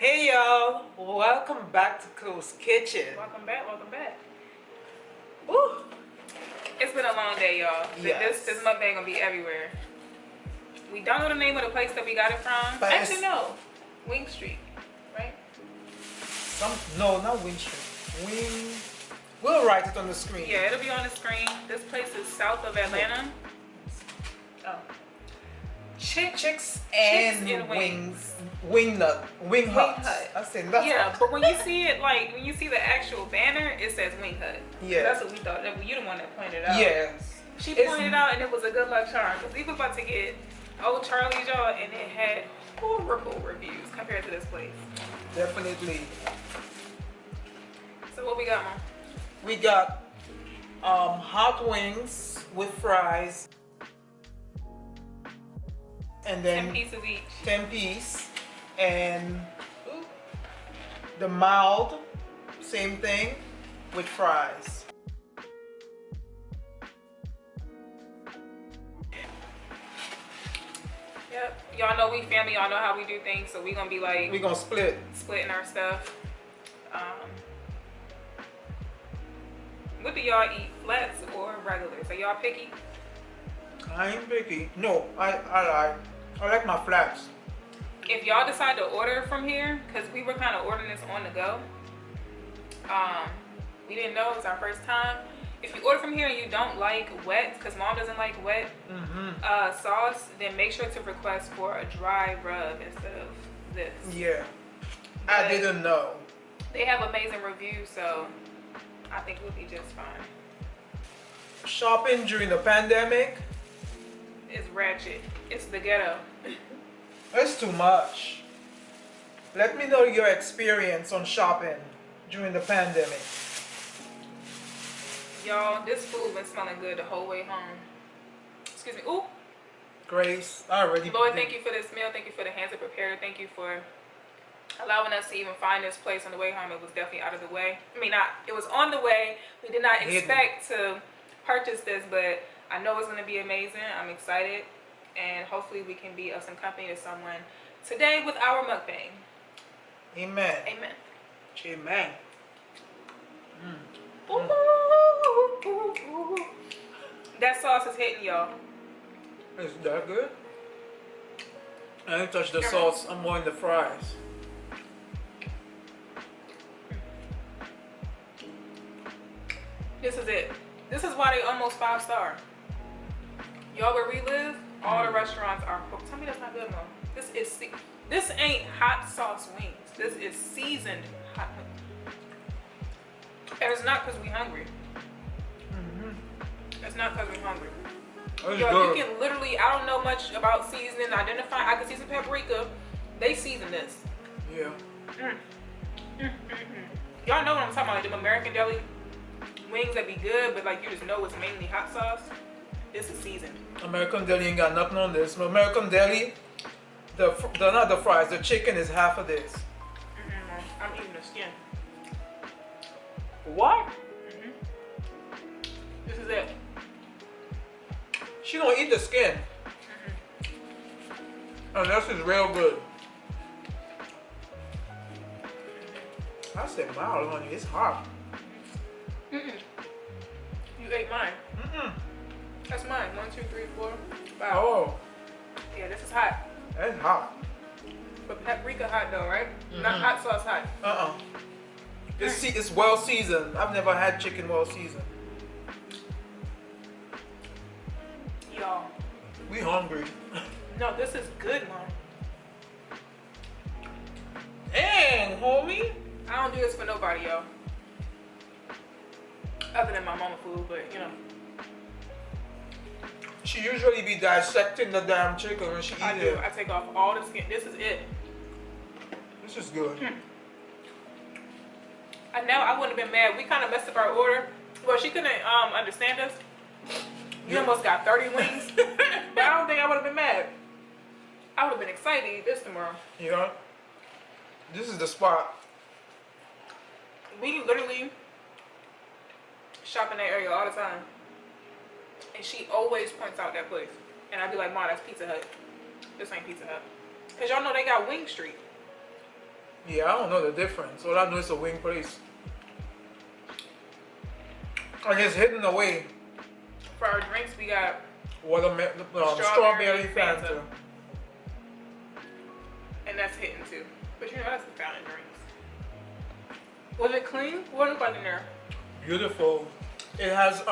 Hey y'all, welcome back to Close Kitchen. Welcome back, welcome back. Woo. It's been a long day, y'all. Yes. This mukbang gonna be everywhere. We don't know the name of the place that we got it from. But Actually, no. Wing Street, right? No, not Wing Street. We'll write it on the screen. Yeah, it'll be on the screen. This place is south of Atlanta. Oh. Chicks and Wings. Wing Hut. Hut. I said that's Yeah, but when you see it, like when you see the actual banner, it says Wing Hut. Yeah. That's what we thought. You the one that pointed out. Yes. She pointed it out, and it was a good luck charm. Because we were about to get Old Charlie's, y'all, and it had horrible reviews compared to this place. Definitely. So what we got, Mom? We got hot wings with fries. And then 10 pieces each. 10 piece. And the mild, same thing, with fries. Yep. Y'all know we family. Y'all know how we do things. So we gonna be like, We're gonna split. splitting our stuff. What do y'all eat? Flats or regulars? Are y'all picky? I ain't picky. No, I like my flats. If y'all decide to order from here, because we were kind of ordering this on the go. We didn't know, it was our first time. If you order from here and you don't like wet, because Mom doesn't like wet sauce, then make sure to request for a dry rub instead of this. Yeah, But I didn't know. they have amazing reviews, so I think we'll be just fine. Shopping during the pandemic, It's ratchet. It's the ghetto. it's too much. Let me know your experience on shopping during the pandemic. Y'all, this food been smelling good the whole way home. Excuse me. Ooh. Grace, I already Lord, thank you for this meal. Thank you for the hands that prepared. Thank you for allowing us to even find this place on the way home. It was definitely out of the way. I mean, it was on the way. We did not expect to purchase this, but I know it's going to be amazing. I'm excited. And hopefully we can be of some company to someone today with our mukbang. Amen. Amen. Amen. Ooh. That sauce is hitting, y'all. Is that good? I didn't touch the sauce. I'm more in the fries. This is it. This is why they almost 5-star. Y'all, where we live, all the restaurants are. Tell me that's not good, Mom. This ain't hot sauce wings. This is seasoned hot wings. And it's not because we hungry. It's not because we're hungry. Yo, you can literally, I don't know much about seasoning, I can see some paprika. They season this. Yeah. Y'all know what I'm talking about, like them American deli wings that be good, but like you just know it's mainly hot sauce. This is seasoned. American Deli ain't got nothing on this. American Deli, not the fries, the chicken is half of this. I'm eating the skin. What? This is it. She don't eat the skin. Unless it's real good. I said mild, honey. It's hot. You ate mine. That's mine. 1, 2, 3, 4, 5. Oh, Yeah, this is hot. that's hot. But paprika hot though, right? Not hot sauce hot. It's well seasoned. I've never had chicken well seasoned. Y'all. We hungry. No, this is good, Mom. Dang, homie. I don't do this for nobody, y'all. Other than my mama food, but you know. She usually be dissecting the damn chicken when she eat it. I take off all the skin. This is it. This is good. I know I wouldn't have been mad. We kind of messed up our order. Well, she couldn't understand us. You almost got 30 wings. But I don't think I would have been mad. I would have been excited to eat this tomorrow. Yeah. This is the spot. We literally shop in that area all the time. And she always points out that place. And I'd be like, Ma, that's Pizza Hut. This ain't Pizza Hut. Because y'all know they got Wing Street. Yeah, I don't know the difference. All I know is a wing place. And it's hidden away. For our drinks, we got Strawberry Fanta. and that's hidden too. But you know, that's the fountain drinks. Was it clean? What looked like in there? Beautiful. It has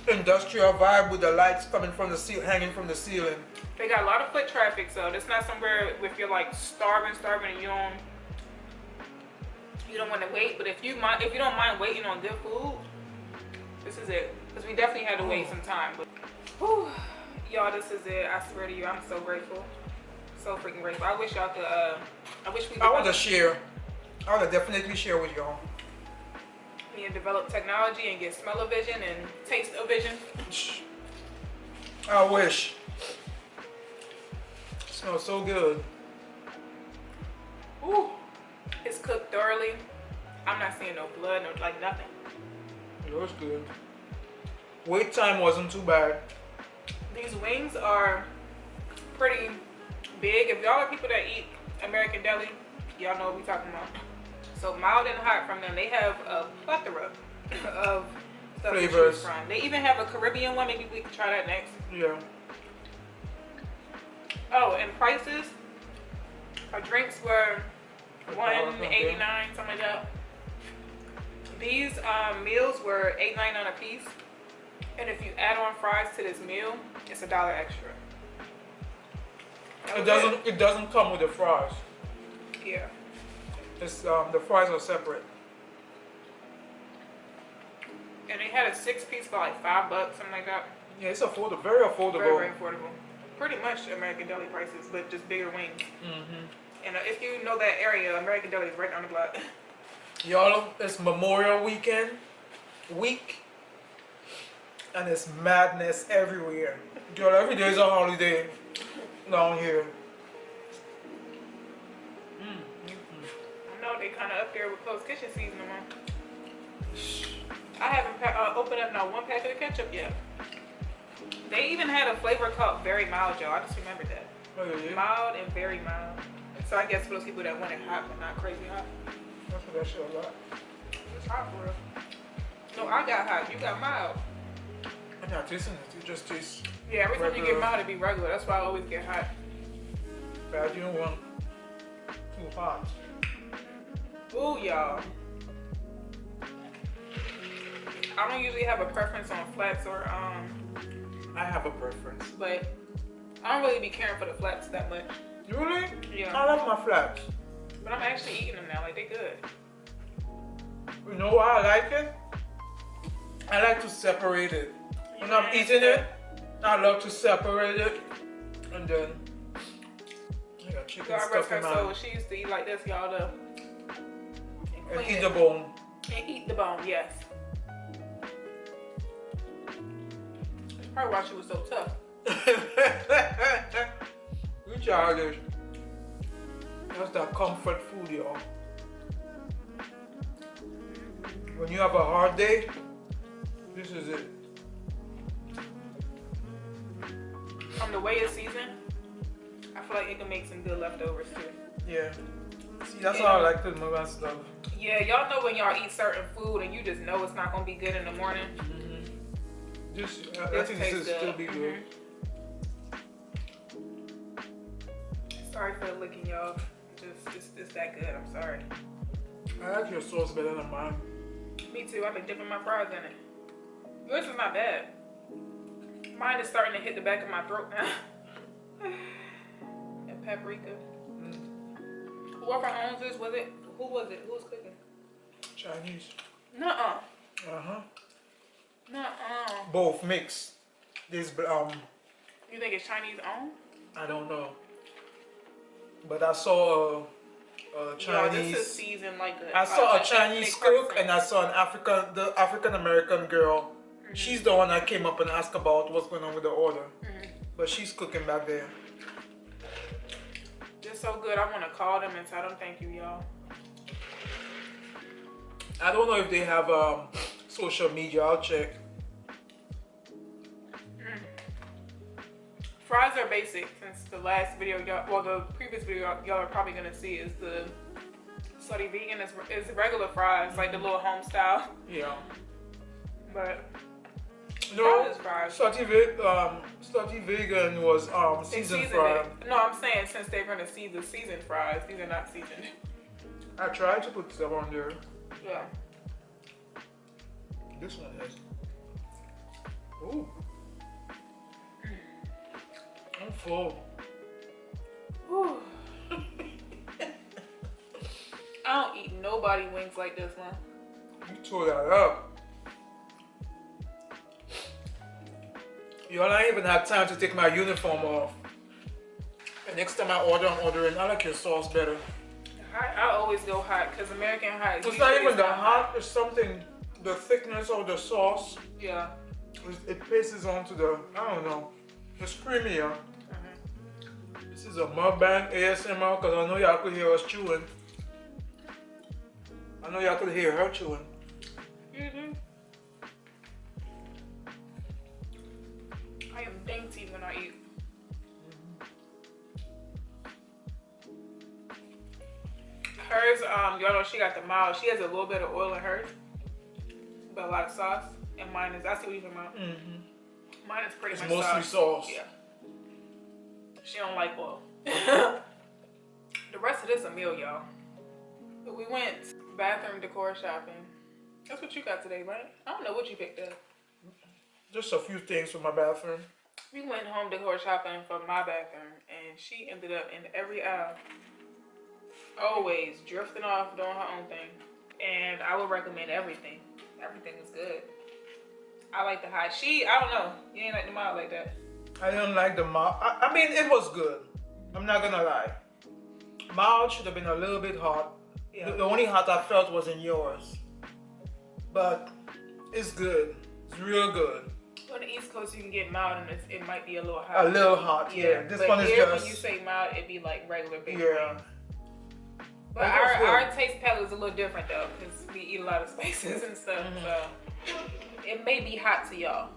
industrial vibe with the lights coming from the hanging from the ceiling. They got a lot of foot traffic, so it's not somewhere if you're like starving, and you don't want to wait. But if you don't mind waiting on good food, this is it. Because we definitely had to wait some time. But whew, y'all, this is it. I swear to you, I'm so grateful, so freaking grateful. I wish y'all could. I want to share. I want to definitely share with y'all. And develop technology and get smell-o-vision and taste-o-vision. I wish. It smells so good. Ooh, it's cooked thoroughly. I'm not seeing no blood, no like nothing. It was good. Wait time wasn't too bad. These wings are pretty big. If y'all are people that eat American deli, y'all know what we're talking about. So mild and hot from them. They have a plethora of stuff flavors. to choose from. They even have a Caribbean one. Maybe we can try that next. Yeah. Oh, and prices. Our drinks were $1.89, something like that. These meals were $8.99 a piece. And if you add on fries to this meal, it's $1 extra. It doesn't come with the fries. Yeah. It's the fries are separate. And they had a 6-piece for like $5, something like that. Yeah, it's affordable, very affordable. Very, very affordable. Pretty much American deli prices, but just bigger wings. And if you know that area, American deli is right down the block. Y'all, it's Memorial week, and it's madness everywhere. Girl, every day is a holiday down here. I know they kind of up there with ClosKitchen season around. I haven't opened up not one packet of ketchup yet. They even had a flavor called very mild, y'all. I just remembered that. Oh, yeah. Mild and very mild. So I guess for those people that want it hot but not crazy hot. That's what that shit a lot. It's hot for real. No, I got hot. You got mild. I'm not tasting it. It just tastes. Yeah, every time you regular. get mild, it be regular. That's why I always get hot. Bad, you don't want too hot. Ooh, y'all. I don't usually have a preference on flats or I have a preference. but I don't really be caring for the flats that much. Really? Yeah. I love my flats. But I'm actually eating them now. Like, they good. You know why I like it? I like to separate it. When I'm eating it, I love to separate it, and then I got chicken God stuff rest in her my soul. She used to eat like this, y'all. and eat the bone. And eat the bone, yes. That's probably why she was so tough. You childish. That's that comfort food, y'all. When you have a hard day, this is it. From the way it's seasoned, I feel like it can make some good leftovers too. Yeah. See, that's how I like to move and stuff. Yeah, y'all know when y'all eat certain food and you just know it's not gonna be good in the morning. Just, I think this will still be good. Sorry for the licking, y'all. Just that good. I'm sorry. I like your sauce better than mine. Me too. I've been dipping my fries in it. Yours is not bad. Mine is starting to hit the back of my throat now. And paprika. Whoever owns this, was it? Who was it? Who was cooking? Chinese. Nuh-uh. Uh-huh. Nuh-uh. Both mixed. This You think it's Chinese owned? I don't know. But I saw a Chinese. Yo, this is seasoned like I saw a ethnic Chinese cook, person. and I saw the African American girl. She's the one that came up and asked about what's going on with the order. But she's cooking back there. It's so good. I want to call them and tell them thank you, y'all. I don't know if they have social media. I'll check. fries are basic since the last video, the previous video y'all are probably gonna see is the Slutty Vegan is regular fries, like the little home style. Yeah. But no, fries. Slutty Vegan was seasoned fries. No, I'm saying since they're gonna see the seasoned fries, these are not seasoned. I tried to put some on there. Yeah. This one is. Ooh. I'm full. Whew. I don't eat nobody wings like this one. You tore that up. Y'all, I even had time to take my uniform off. And next time I order, I'm ordering. I like your sauce better. I always go hot because American hot. It's not even the hot. It's something, the thickness of the sauce. Yeah. It pastes onto the, I don't know. It's creamy, yeah. This is a mukbang ASMR because I know y'all could hear us chewing. I know y'all could hear her chewing. I am dainty when I eat. Hers, y'all know she got the mild. She has a little bit of oil in hers, but a lot of sauce. And mine is, I see what you're talking about. Mine is pretty much mostly sauce. Yeah. She don't like oil. The rest of this is a meal, y'all. But we went bathroom decor shopping. That's what you got today, right? I don't know what you picked up. Just a few things for my bathroom. We went home decor shopping for my bathroom, and she ended up in every aisle. Always drifting off, doing her own thing. And I would recommend everything. Everything is good. I like the hot. I don't know. You ain't like the mild like that. I didn't like the mild. I mean, it was good. I'm not gonna lie. Mild should have been a little bit hot. Yeah. The only hot I felt was in yours. But it's good. It's real good. On the East Coast, you can get mild, and it might be a little hot. A little hot, yeah. This but one is here, just. when you say mild, it'd be like regular big Yeah. wings. But our taste palette is a little different though, because we eat a lot of spices and stuff. So it may be hot to y'all.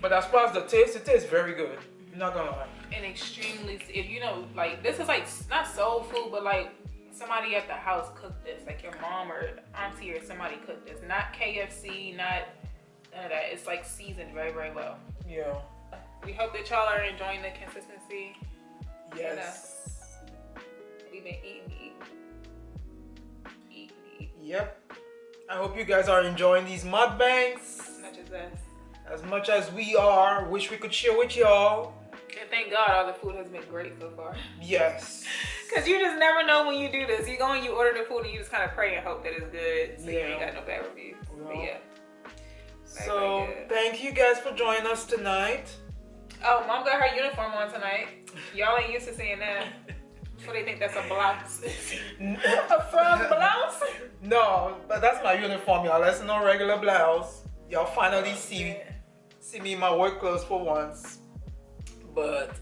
But as far as the taste, it tastes very good. I'm not gonna lie. And extremely, if you know, like this is like not soul food, but like somebody at the house cooked this, like your mom or auntie or somebody cooked this. Not KFC, not none of that. It's like seasoned very, very well. Yeah. We hope that y'all are enjoying the consistency. Yes. We've been eating. Yep. I hope you guys are enjoying these mukbangs. As much as us. As much as we are. Wish we could share with y'all. And thank God all the food has been great so far. Yes. Because you just never know when you do this. You go and you order the food and you just kind of pray and hope that it's good. So you ain't got no bad reviews. No. But yeah. So thank you guys for joining us tonight. Oh, Mom got her uniform on tonight. Y'all ain't used to seeing that. So they think that's a blouse. A frog blouse? No, but that's my uniform, y'all. That's no regular blouse. Y'all finally see me in my work clothes for once. But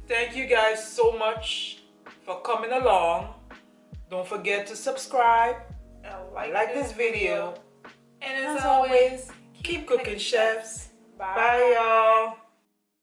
thank you guys so much for coming along. Don't forget to subscribe and like this video. And as always, keep cooking, chefs. Bye. Bye, y'all.